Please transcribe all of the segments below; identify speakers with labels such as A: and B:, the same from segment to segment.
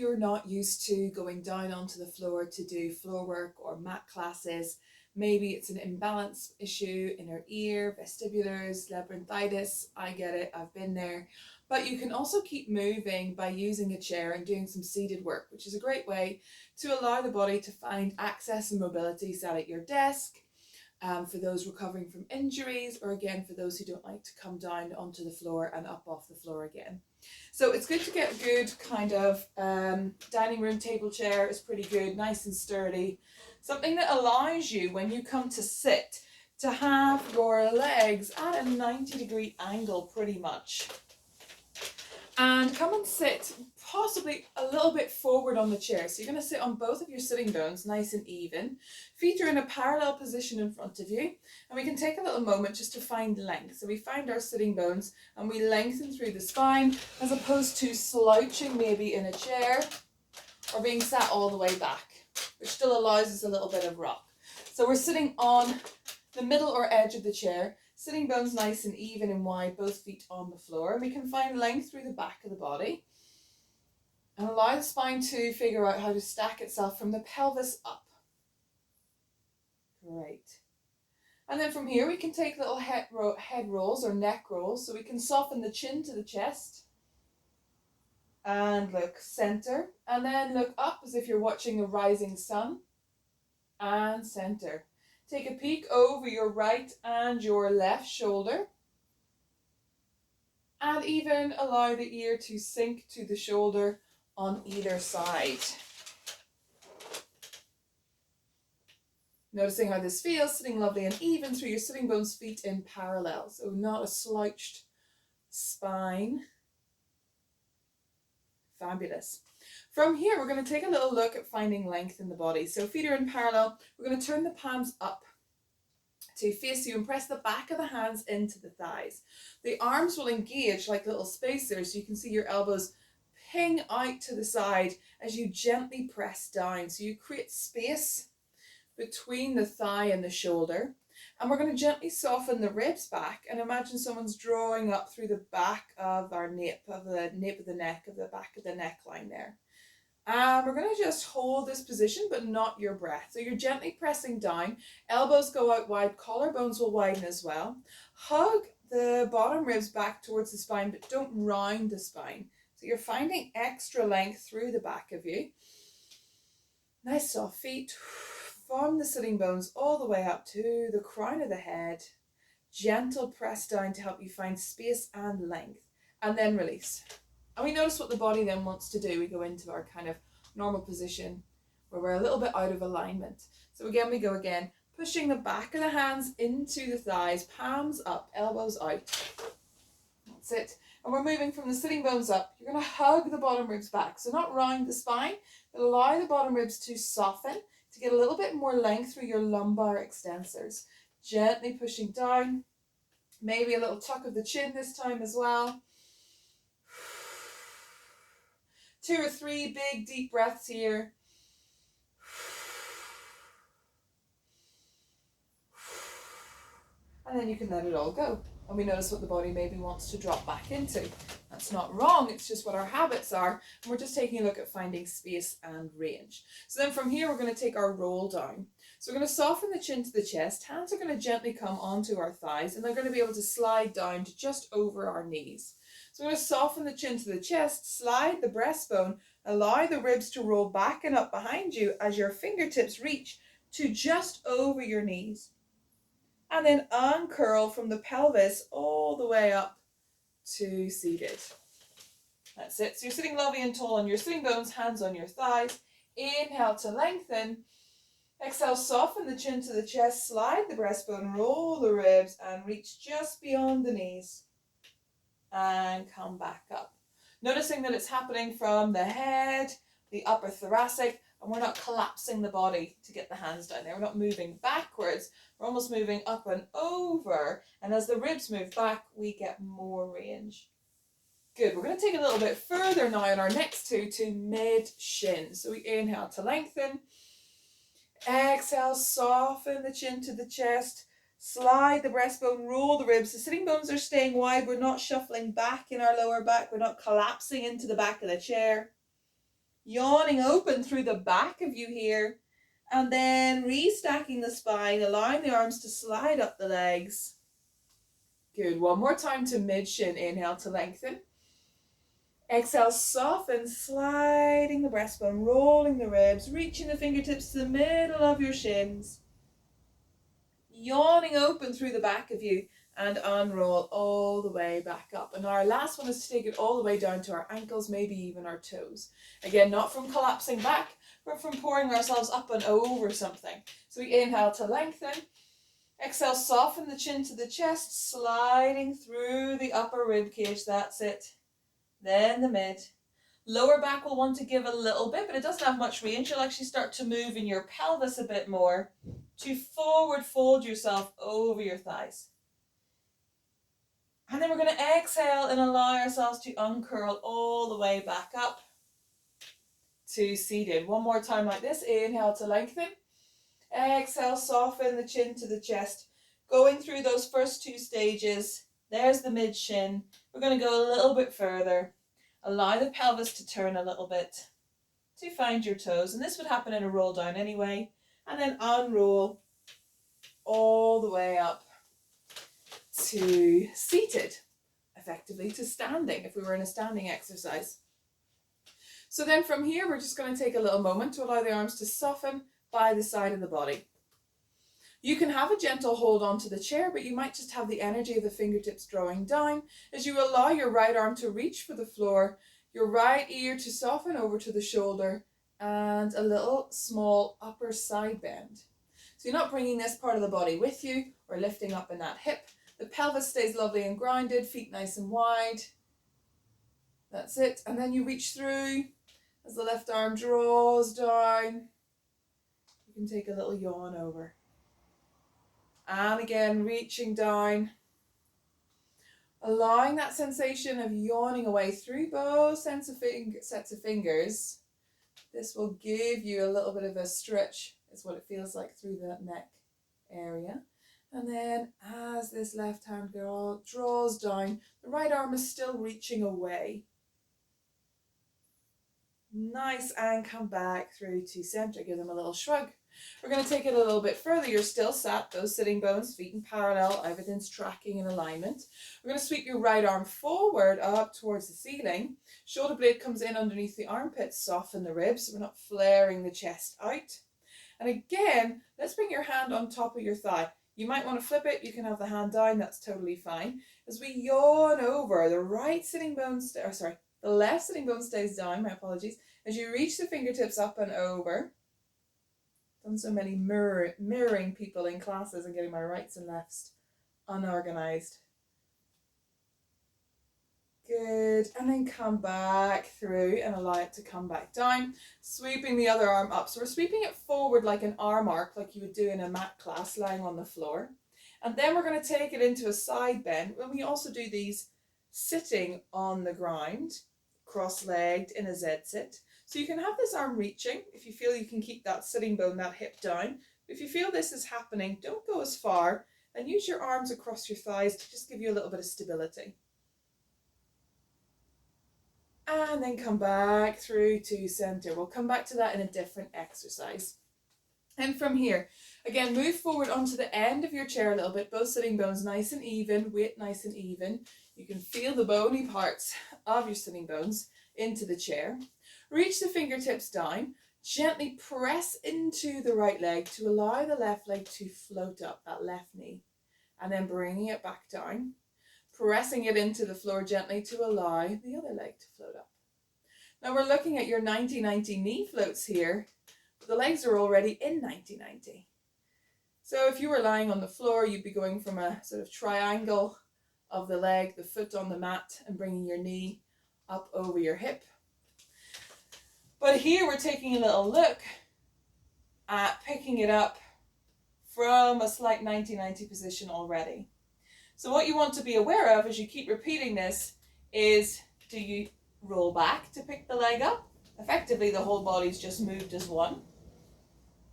A: you're not used to going down onto the floor to do floor work or mat classes, maybe it's an imbalance issue, inner ear, vestibulars, labyrinthitis, I get it, I've been there. But you can also keep moving by using a chair and doing some seated work, which is a great way to allow the body to find access and mobility, sat at your desk, for those recovering from injuries, or again for those who don't like to come down onto the floor and up off the floor again. So it's good to get a good kind of dining room table chair. Is pretty good, nice and sturdy. Something that allows you, when you come to sit, to have your legs at a 90-degree angle pretty much. And come and sit possibly a little bit forward on the chair. So you're going to sit on both of your sitting bones nice and even. Feet are in a parallel position in front of you. And we can take a little moment just to find length. So we find our sitting bones and we lengthen through the spine, as opposed to slouching maybe in a chair or being sat all the way back, which still allows us a little bit of rock. So we're sitting on the middle or edge of the chair, sitting bones nice and even and wide, both feet on the floor. We can find length through the back of the body and allow the spine to figure out how to stack itself from the pelvis up. Great. And then from here we can take little head rolls or neck rolls, so we can soften the chin to the chest and look center, and then look up as if you're watching a rising sun, and center. Take a peek over your right and your left shoulder, and even allow the ear to sink to the shoulder on either side. Noticing how this feels, sitting lovely and even through your sitting bones, feet in parallel, so not a slouched spine. Fabulous. From here, we're going to take a little look at finding length in the body. So feet are in parallel. We're going to turn the palms up to face you and press the back of the hands into the thighs. The arms will engage like little spacers. You can see your elbows ping out to the side as you gently press down. So you create space between the thigh and the shoulder. And we're going to gently soften the ribs back, and imagine someone's drawing up through the back of our nape of the neck, of the back of the neckline there. And we're going to just hold this position, but not your breath. So you're gently pressing down, elbows go out wide, collarbones will widen as well. Hug the bottom ribs back towards the spine, but don't round the spine. So you're finding extra length through the back of you. Nice soft feet. From the sitting bones all the way up to the crown of the head. Gentle press down to help you find space and length, and then release. And we notice what the body then wants to do. We go into our kind of normal position where we're a little bit out of alignment. So again, we go again, pushing the back of the hands into the thighs, palms up, elbows out. That's it. And we're moving from the sitting bones up. You're going to hug the bottom ribs back. So not round the spine, but allow the bottom ribs to soften, to get a little bit more length through your lumbar extensors. Gently pushing down. Maybe a little tuck of the chin this time as well. 2 or 3 big deep breaths here. And then you can let it all go. And we notice what the body maybe wants to drop back into. That's not wrong, it's just what our habits are. And we're just taking a look at finding space and range. So then from here, we're going to take our roll down. So we're going to soften the chin to the chest. Hands are going to gently come onto our thighs, and they're going to be able to slide down to just over our knees. So we're going to soften the chin to the chest, slide the breastbone, allow the ribs to roll back and up behind you as your fingertips reach to just over your knees. And then uncurl from the pelvis all the way up to seated. That's it. So you're sitting lovely and tall on your sitting bones, hands on your thighs. Inhale to lengthen. Exhale, soften the chin to the chest, slide the breastbone, roll the ribs, and reach just beyond the knees. And come back up. Noticing that it's happening from the head, the upper thoracic, and we're not collapsing the body to get the hands down there. We're not moving backwards. We're almost moving up and over. And as the ribs move back, we get more range. Good. We're going to take a little bit further now on our next two to mid-shin. So we inhale to lengthen. Exhale, soften the chin to the chest. Slide the breastbone, roll the ribs. The sitting bones are staying wide. We're not shuffling back in our lower back. We're not collapsing into the back of the chair. Yawning open through the back of you here. And then restacking the spine, allowing the arms to slide up the legs. Good. One more time to mid-shin. Inhale to lengthen. Exhale, soften, sliding the breastbone, rolling the ribs, reaching the fingertips to the middle of your shins. Yawning open through the back of you and unroll all the way back up. And our last one is to take it all the way down to our ankles, maybe even our toes. Again, not from collapsing back, but from pouring ourselves up and over something. So we inhale to lengthen. Exhale, soften the chin to the chest, sliding through the upper rib cage. That's it. Then the mid. Lower back will want to give a little bit, but it doesn't have much range. You'll actually start to move in your pelvis a bit more to forward fold yourself over your thighs. And then we're going to exhale and allow ourselves to uncurl all the way back up to seated. One more time like this. Inhale to lengthen. Exhale, soften the chin to the chest. Going through those first two stages. There's the mid shin. We're going to go a little bit further. Allow the pelvis to turn a little bit to find your toes. And this would happen in a roll down anyway. And then unroll all the way up to seated, effectively to standing, if we were in a standing exercise. So then from here, we're just going to take a little moment to allow the arms to soften by the side of the body. You can have a gentle hold onto the chair, but you might just have the energy of the fingertips drawing down as you allow your right arm to reach for the floor, your right ear to soften over to the shoulder, and a little small upper side bend. So you're not bringing this part of the body with you or lifting up in that hip. The pelvis stays lovely and grounded, feet nice and wide. That's it. And then you reach through as the left arm draws down. You can take a little yawn over. And again, reaching down, allowing that sensation of yawning away through both sets of fingers. This will give you a little bit of a stretch, is what it feels like through that neck area. And then as this left hand girl draws down, the right arm is still reaching away. Nice, and come back through to center. Give them a little shrug. We're going to take it a little bit further. You're still sat, those sitting bones, feet in parallel, everything's tracking in alignment. We're going to sweep your right arm forward up towards the ceiling. Shoulder blade comes in underneath the armpits, soften the ribs so we're not flaring the chest out. And again, let's bring your hand on top of your thigh. You might want to flip it, you can have the hand down, that's totally fine. As we yawn over, the left sitting bone stays down, my apologies. As you reach the fingertips up and over. Done so many mirroring people in classes and getting my rights and lefts unorganized. Good. And then come back through and allow it to come back down. Sweeping the other arm up. So we're sweeping it forward like an arm arc, like you would do in a mat class, lying on the floor. And then we're going to take it into a side bend. And we also do these sitting on the ground, cross-legged in a Z sit. So you can have this arm reaching if you feel you can keep that sitting bone, that hip down. If you feel this is happening, don't go as far and use your arms across your thighs to just give you a little bit of stability. And then come back through to center. We'll come back to that in a different exercise. And from here, again, move forward onto the end of your chair a little bit, both sitting bones nice and even, weight nice and even. You can feel the bony parts of your sitting bones into the chair. Reach the fingertips down, gently press into the right leg to allow the left leg to float up, that left knee, and then bringing it back down, pressing it into the floor gently to allow the other leg to float up. Now we're looking at your 90-90 knee floats here, but the legs are already in 90-90. So if you were lying on the floor, you'd be going from a sort of triangle of the leg, the foot on the mat, and bringing your knee up over your hip. But here we're taking a little look at picking it up from a slight 90-90 position already. So what you want to be aware of as you keep repeating this is, do you roll back to pick the leg up? Effectively, the whole body's just moved as one.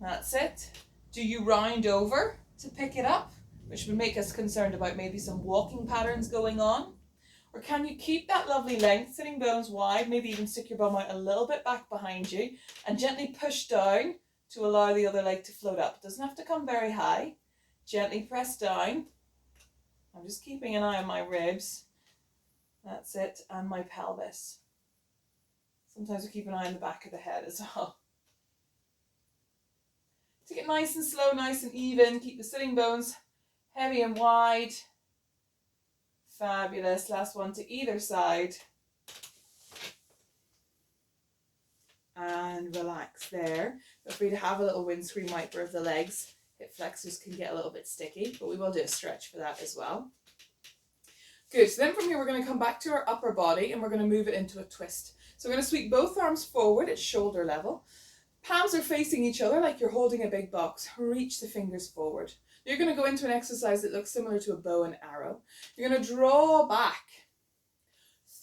A: That's it. Do you round over to pick it up, which would make us concerned about maybe some walking patterns going on? Or can you keep that lovely length, sitting bones wide, maybe even stick your bum out a little bit back behind you and gently push down to allow the other leg to float up. It doesn't have to come very high. Gently press down. I'm just keeping an eye on my ribs. That's it, and my pelvis. Sometimes we keep an eye on the back of the head as well. Take it nice and slow, nice and even. Keep the sitting bones heavy and wide. Fabulous. Last one to either side. And relax there. Feel free to have a little windscreen wiper of the legs. Hip flexors can get a little bit sticky, but we will do a stretch for that as well. Good. So then from here, we're going to come back to our upper body and we're going to move it into a twist. So we're going to sweep both arms forward at shoulder level. Palms are facing each other like you're holding a big box. Reach the fingers forward. You're going to go into an exercise that looks similar to a bow and arrow. You're going to draw back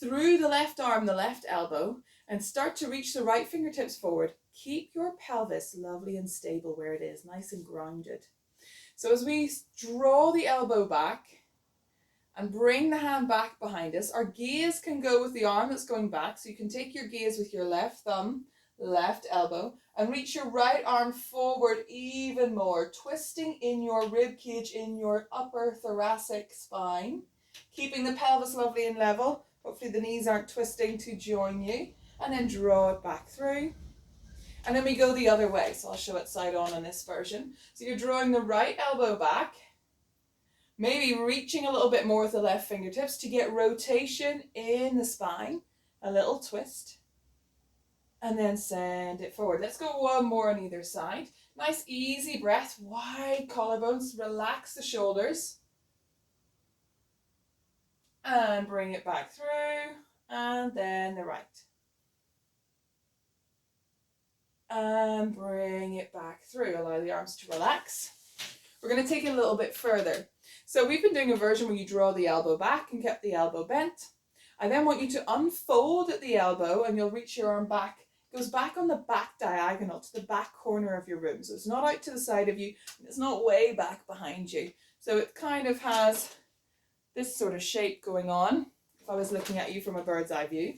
A: through the left arm, the left elbow, and start to reach the right fingertips forward. Keep your pelvis lovely and stable where it is, nice and grounded. So as we draw the elbow back and bring the hand back behind us, our gaze can go with the arm that's going back. So you can take your gaze with your left thumb, left elbow, and reach your right arm forward even more, twisting in your rib cage, in your upper thoracic spine, keeping the pelvis lovely and level. Hopefully the knees aren't twisting to join you, and then draw it back through. And then we go the other way, so I'll show it side on in this version. So you're drawing the right elbow back, maybe reaching a little bit more with the left fingertips to get rotation in the spine, a little twist. And then send it forward. Let's go one more on either side. Nice easy breath, wide collarbones, relax the shoulders. And bring it back through, and then the right. And bring it back through. Allow the arms to relax. We're going to take it a little bit further. So we've been doing a version where you draw the elbow back and kept the elbow bent. I then want you to unfold at the elbow and you'll reach your arm back. It goes back on the back diagonal to the back corner of your room. So it's not out to the side of you, and it's not way back behind you. So it kind of has this sort of shape going on, if I was looking at you from a bird's eye view.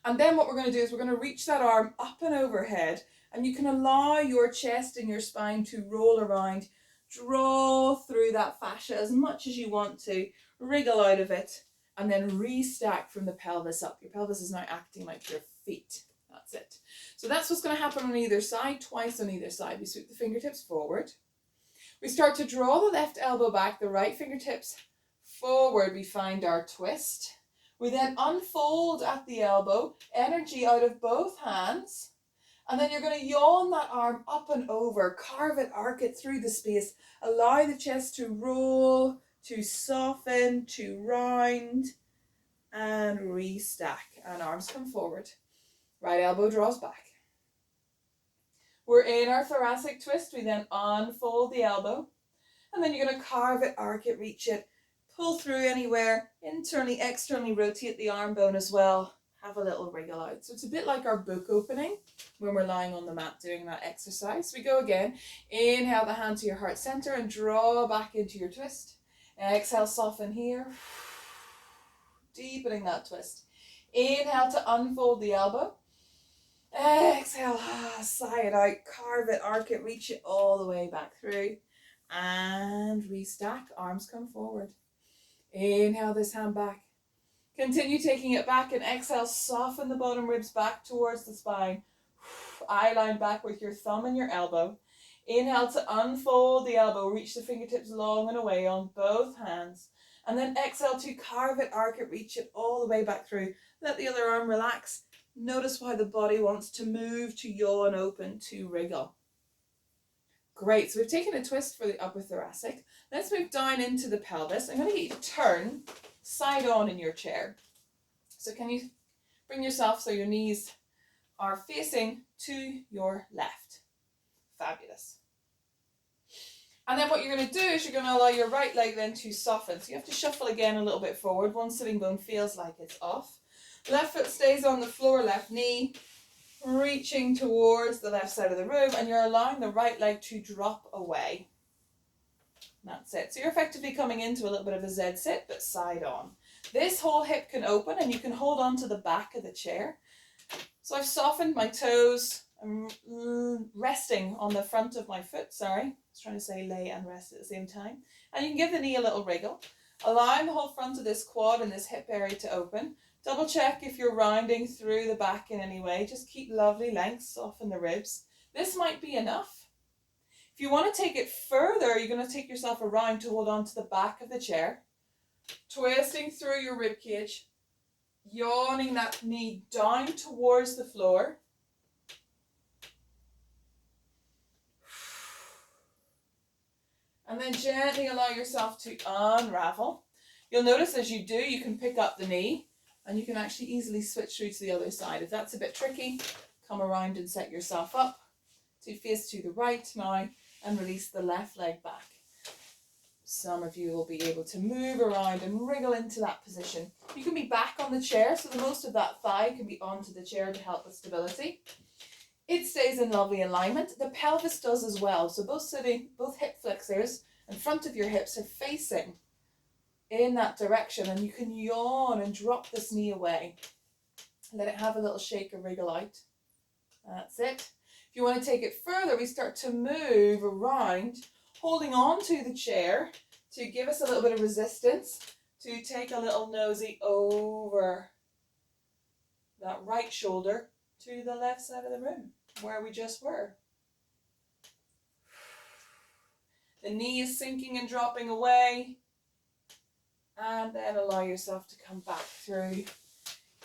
A: And then what we're going to do is we're going to reach that arm up and overhead, and you can allow your chest and your spine to roll around, draw through that fascia as much as you want to, wriggle out of it, and then restack from the pelvis up. Your pelvis is now acting like your feet. That's it. So that's what's going to happen on either side, twice on either side. We sweep the fingertips forward. We start to draw the left elbow back, the right fingertips forward. We find our twist. We then unfold at the elbow, energy out of both hands. And then you're going to yawn that arm up and over, carve it, arc it through the space. Allow the chest to roll, to soften, to round, and restack. And arms come forward. Right elbow draws back. We're in our thoracic twist. We then unfold the elbow. And then you're going to carve it, arc it, reach it, pull through anywhere, internally, externally rotate the arm bone as well. Have a little wriggle out. So it's a bit like our book opening when we're lying on the mat doing that exercise. We go again. Inhale the hand to your heart center and draw back into your twist. Exhale, soften here. Deepening that twist. Inhale to unfold the elbow. Exhale, sigh it out, carve it, arc it, reach it all the way back through. And restack, arms come forward. Inhale this hand back. Continue taking it back and exhale, soften the bottom ribs back towards the spine. Eye line back with your thumb and your elbow. Inhale to unfold the elbow, reach the fingertips long and away on both hands. And then exhale to carve it, arc it, reach it all the way back through. Let the other arm relax. Notice why the body wants to move, to yawn open, to wriggle. Great, so we've taken a twist for the upper thoracic. Let's move down into the pelvis. I'm going to get you to turn side on in your chair. So can you bring yourself so your knees are facing to your left? Fabulous. And then what you're going to do is you're going to allow your right leg then to soften. So you have to shuffle again a little bit forward. One sitting bone feels like it's off. Left foot stays on the floor, left knee reaching towards the left side of the room, and you're allowing the right leg to drop away. That's it. So you're effectively coming into a little bit of a Z sit, but side on. This whole hip can open and you can hold on to the back of the chair. So I've softened my toes. I'm resting on the front of my foot, sorry. I was trying to say lay and rest at the same time. And you can give the knee a little wriggle, allowing the whole front of this quad and this hip area to open. Double check if you're rounding through the back in any way. Just keep lovely length, soften the ribs. This might be enough. If you want to take it further, you're going to take yourself around to hold on to the back of the chair, twisting through your rib cage, yawning that knee down towards the floor. And then gently allow yourself to unravel. You'll notice as you do, you can pick up the knee and you can actually easily switch through to the other side. If that's a bit tricky, come around and set yourself up to face to the right now and release the left leg back. Some of you will be able to move around and wriggle into that position. You can be back on the chair, so the most of that thigh can be onto the chair to help with stability. It stays in lovely alignment. The pelvis does as well. So both hip flexors and front of your hips are facing in that direction, and you can yawn and drop this knee away. Let it have a little shake or wriggle out. That's it. If you want to take it further, we start to move around, holding on to the chair to give us a little bit of resistance, to take a little nosy over that right shoulder to the left side of the room where we just were. The knee is sinking and dropping away, and then allow yourself to come back through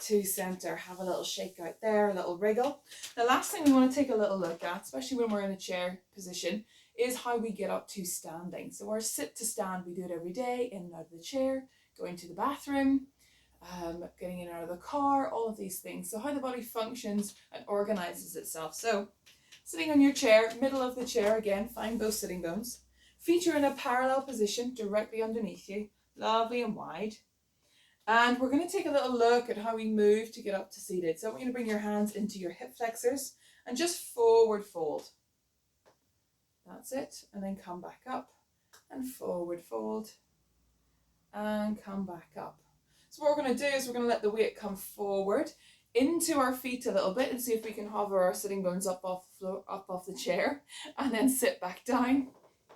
A: to center. Have a little shake out there, a little wriggle. The last thing we want to take a little look at, especially when we're in a chair position, is how we get up to standing. So our sit to stand, we do it every day, in and out of the chair, going to the bathroom, getting in and out of the car, all of these things. So how the body functions and organizes itself. So sitting on your chair, middle of the chair, again, find both sitting bones. Feet are in a parallel position directly underneath you, lovely and wide. And we're going to take a little look at how we move to get up to seated. So I want you to bring your hands into your hip flexors and just forward fold. That's it. And then come back up and forward fold and come back up. So what we're going to do is we're going to let the weight come forward into our feet a little bit and see if we can hover our sitting bones up off the floor, up off the chair, and then sit back down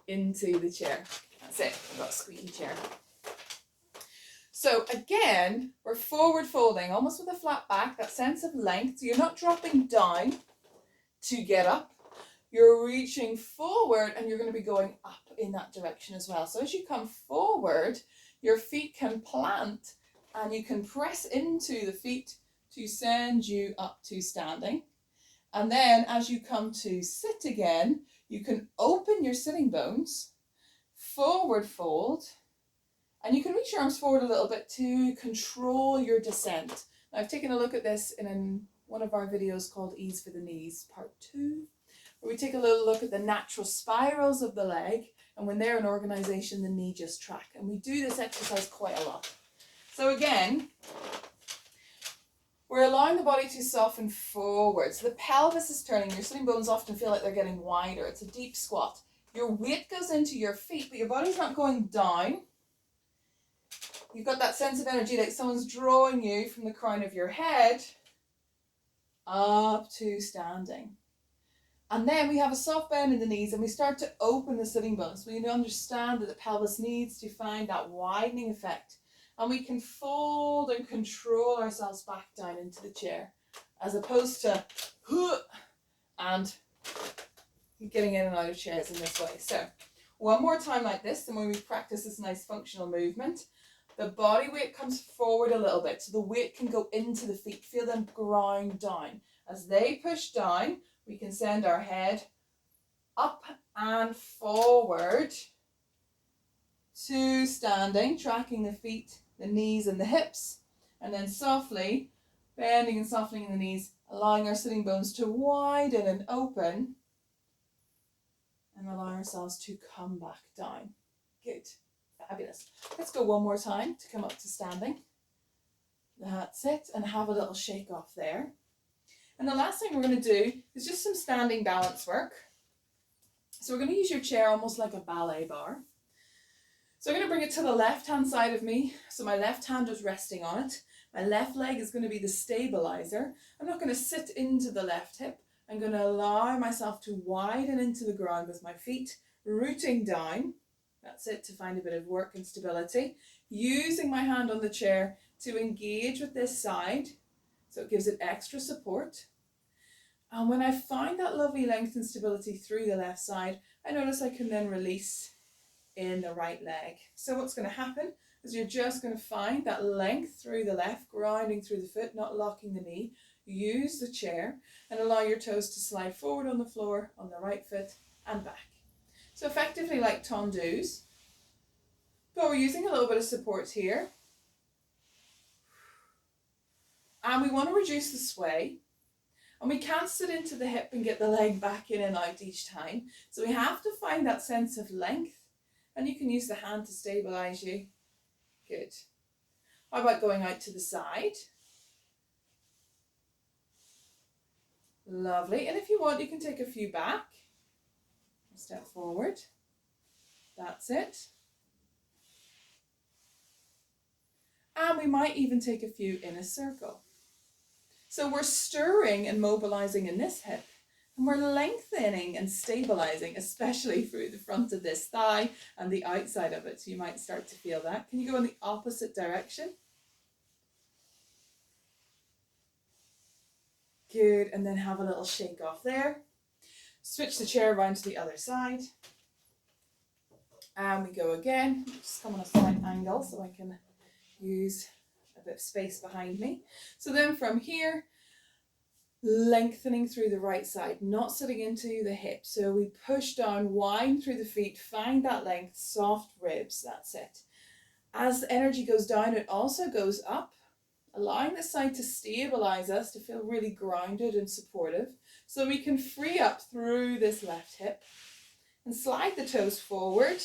A: into the chair. That's it. I've got a squeaky chair. So again, we're forward folding, almost with a flat back, that sense of length. So you're not dropping down to get up. You're reaching forward and you're going to be going up in that direction as well. So as you come forward, your feet can plant and you can press into the feet to send you up to standing. And then as you come to sit again, you can open your sitting bones, forward fold, and you can reach your arms forward a little bit to control your descent. Now, I've taken a look at this in one of our videos called Ease for the Knees, part 2, where we take a little look at the natural spirals of the leg, and when they're in organization, the knee just track. And we do this exercise quite a lot. So again, we're allowing the body to soften forward. So the pelvis is turning. Your sitting bones often feel like they're getting wider. It's a deep squat. Your weight goes into your feet, but your body's not going down. You've got that sense of energy like someone's drawing you from the crown of your head up to standing. And then we have a soft bend in the knees and we start to open the sitting bones. We understand that the pelvis needs to find that widening effect. And we can fold and control ourselves back down into the chair, as opposed to and getting in and out of chairs in this way. So one more time like this, and when we practice this nice functional movement, the body weight comes forward a little bit, so the weight can go into the feet. Feel them grind down. As they push down, we can send our head up and forward to standing, tracking the feet, the knees and the hips, and then softly bending and softening in the knees, allowing our sitting bones to widen and open, and allow ourselves to come back down. Good. Fabulous. Let's go one more time to come up to standing. That's it. And have a little shake off there. And the last thing we're going to do is just some standing balance work. So we're going to use your chair almost like a ballet bar. So I'm going to bring it to the left hand side of me. So my left hand is resting on it. My left leg is going to be the stabilizer. I'm not going to sit into the left hip. I'm going to allow myself to widen into the ground with my feet, rooting down. That's it, to find a bit of work and stability. Using my hand on the chair to engage with this side, so it gives it extra support. And when I find that lovely length and stability through the left side, I notice I can then release in the right leg. So what's going to happen is you're just going to find that length through the left, grounding through the foot, not locking the knee. Use the chair and allow your toes to slide forward on the floor, on the right foot and back. So effectively like tendus, but we're using a little bit of support here. And we want to reduce the sway. And we can't sit into the hip and get the leg back in and out each time. So we have to find that sense of length. And you can use the hand to stabilize you. Good. How about going out to the side? Lovely. And if you want, you can take a few back. Step forward. That's it. And we might even take a few in a circle. So we're stirring and mobilizing in this hip, and we're lengthening and stabilizing, especially through the front of this thigh and the outside of it. So you might start to feel that. Can you go in the opposite direction? Good, and then have a little shake off there. Switch the chair around to the other side. And we go again. Just come on a slight angle so I can use a bit of space behind me. So then from here, lengthening through the right side, not sitting into the hip. So we push down, wind through the feet, find that length, soft ribs, that's it. As the energy goes down, it also goes up, allowing the side to stabilize us, to feel really grounded and supportive. So we can free up through this left hip and slide the toes forward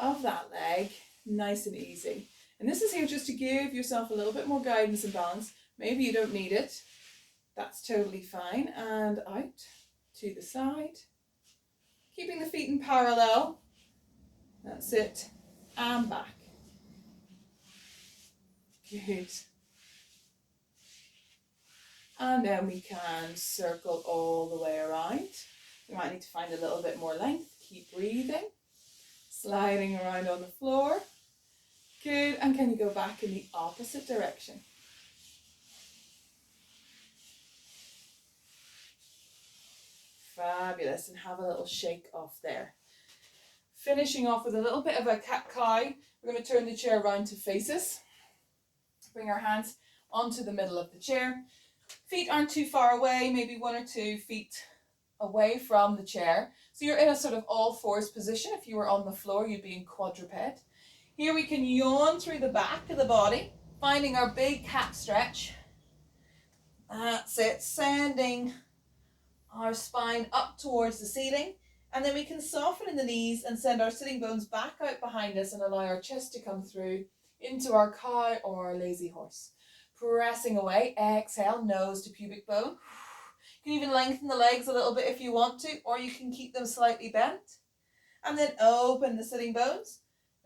A: of that leg, nice and easy. And this is here just to give yourself a little bit more guidance and balance. Maybe you don't need it. That's totally fine. And out to the side. Keeping the feet in parallel. That's it. And back. Good. And then we can circle all the way around. We might need to find a little bit more length. Keep breathing. Sliding around on the floor. Good. And can you go back in the opposite direction? Fabulous. And have a little shake off there. Finishing off with a little bit of a cat-cow. We're going to turn the chair around to face us. Bring our hands onto the middle of the chair. Feet aren't too far away, maybe 1 or 2 feet away from the chair. So you're in a sort of all fours position. If you were on the floor, you'd be in quadruped. Here we can yawn through the back of the body, finding our big cat stretch. That's it, sending our spine up towards the ceiling. And then we can soften in the knees and send our sitting bones back out behind us and allow our chest to come through into our cow or our lazy horse. Pressing away, exhale, nose to pubic bone. You can even lengthen the legs a little bit if you want to, or you can keep them slightly bent. And then open the sitting bones.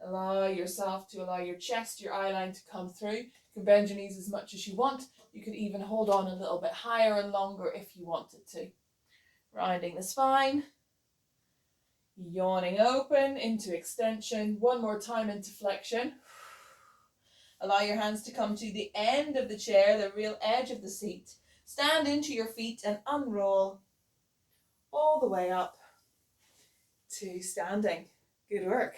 A: Allow yourself to allow your chest, your eye line to come through. You can bend your knees as much as you want. You can even hold on a little bit higher and longer if you wanted to. Rounding the spine. Yawning open into extension. One more time into flexion. Allow your hands to come to the end of the chair, the real edge of the seat. Stand into your feet and unroll all the way up to standing. Good work.